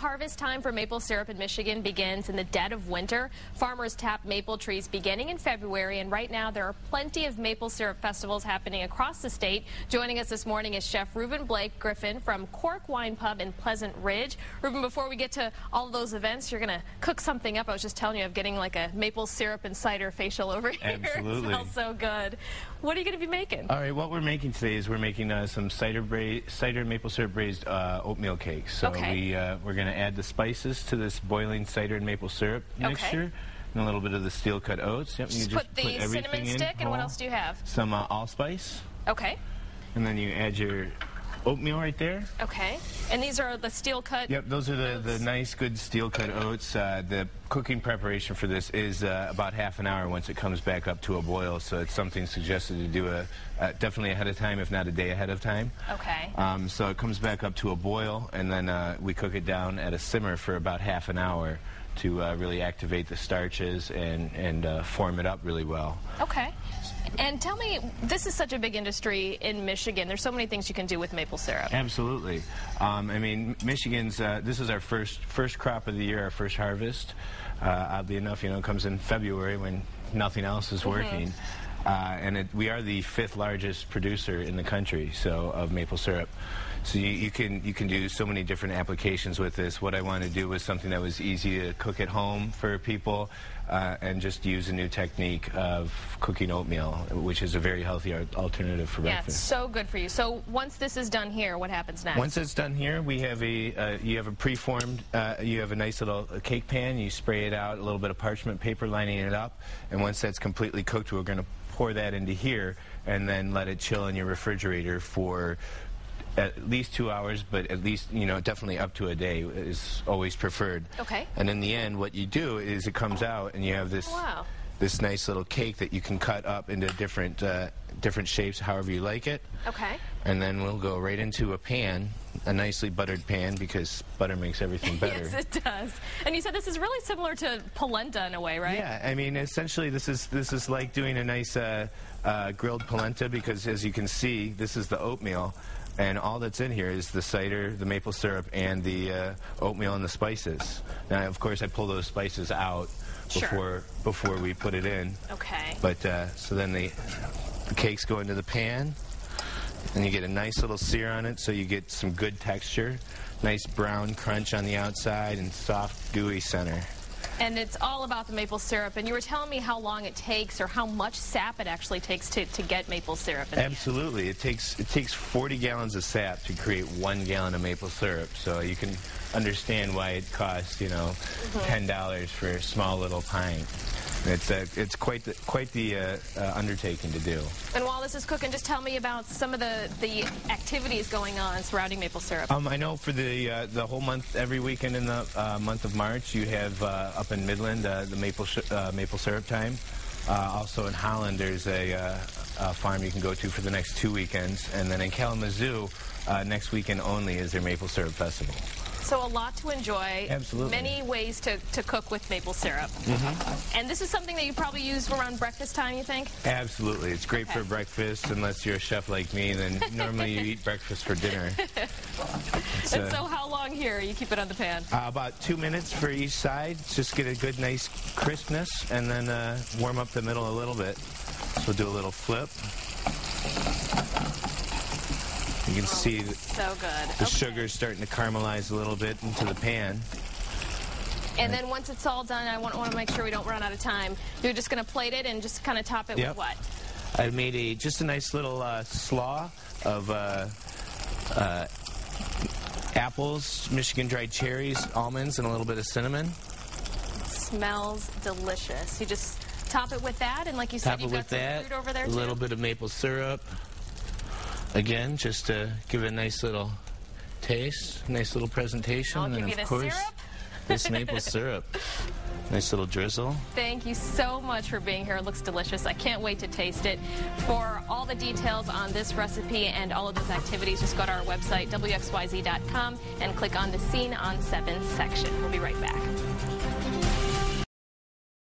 Harvest time for maple syrup in Michigan begins in the dead of winter. Farmers tap maple trees beginning in February, and right now there are plenty of maple syrup festivals happening across the state. Joining us this morning is Chef Reuben Blake Griffin from Cork Wine Pub in Pleasant Ridge. Reuben, before we get to all of those events, you're going to cook something up. I was just telling you, I'm getting like a maple syrup and cider facial over here. Absolutely. It smells so good. What are you going to be making? All right, what we're making today is we're making some cider maple syrup braised oatmeal cakes. So we're going to add the spices to this boiling cider and maple syrup mixture, and a little bit of the steel cut oats. Yep, just put the cinnamon stick, and what else do you have? Some allspice. Okay. And then you add your oatmeal right there. Okay. And these are the steel cut? Yep, those are the nice, good steel cut oats. The cooking preparation for this is about half an hour once it comes back up to a boil, so it's something suggested to do definitely ahead of time, if not a day ahead of time. Okay. So it comes back up to a boil, and then we cook it down at a simmer for about half an hour to really activate the starches and form it up really well. Okay. And tell me, this is such a big industry in Michigan. There's so many things you can do with maple syrup. Absolutely. I mean, Michigan's, this is our first crop of the year, our first harvest. Oddly enough, it comes in February when nothing else is working. And we are the 5th largest producer in the country, of maple syrup. So you can do so many different applications with this. What I wanted to do was something that was easy to cook at home for people, and just use a new technique of cooking oatmeal, which is a very healthy alternative for breakfast. Yeah, it's so good for you. So once this is done here, what happens next? Once it's done here, we have you have a preformed, you have a nice little cake pan. You spray it out, a little bit of parchment paper lining it up, and once that's completely cooked, we're going to pour that into here and then let it chill in your refrigerator for at least 2 hours, but at least, definitely up to a day is always preferred. Okay. And in the end, what you do is it comes out and you have this this nice little cake that you can cut up into different shapes, however you like it. Okay. And then we'll go right into a pan, a nicely buttered pan, because butter makes everything better. Yes, it does. And you said this is really similar to polenta in a way, right? Yeah, I mean, essentially this is like doing a nice grilled polenta, because as you can see, this is the oatmeal. And all that's in here is the cider, the maple syrup, and the oatmeal and the spices. Now, of course, I pull those spices out before we put it in. Okay. But so then the cakes go into the pan, and you get a nice little sear on it, so you get some good texture, nice brown crunch on the outside, and soft, gooey center. And it's all about the maple syrup. And you were telling me how long it takes, or how much sap it actually takes to get maple syrup. Absolutely. It takes 40 gallons of sap to create 1 gallon of maple syrup. So you can understand why it costs, $10 for a small little pint. It's quite the undertaking to do. And while this is cooking, just tell me about some of the activities going on surrounding maple syrup. I know for the whole month, every weekend in the month of March, you have up in Midland the maple syrup time. Also in Holland, there's a farm you can go to for the next 2 weekends, and then in Kalamazoo, next weekend only is their maple syrup festival. So a lot to enjoy. Absolutely. Many ways to cook with maple syrup. And this is something that you probably use around breakfast time, you think? Absolutely. It's great for breakfast, unless you're a chef like me, then normally you eat breakfast for dinner. And so how long here you keep it on the pan? About 2 minutes for each side. Just get a good, nice crispness, and then warm up the middle a little bit. So we'll do a little flip. You can see so good. The sugar's starting to caramelize a little bit into the pan. And then once it's all done, I want to make sure we don't run out of time. You're just going to plate it and just kind of top it with what? I made just a nice little slaw of apples, Michigan dried cherries, almonds, and a little bit of cinnamon. It smells delicious. You just top it with that, and like you said, you've got some fruit over there too. A little bit of maple syrup. Again, just to give it a nice little taste, nice little presentation. I'll give you the syrup. This maple syrup. Nice little drizzle. Thank you so much for being here. It looks delicious. I can't wait to taste it. For all the details on this recipe and all of those activities, just go to our website, WXYZ.com, and click on the Scene on 7 section. We'll be right back.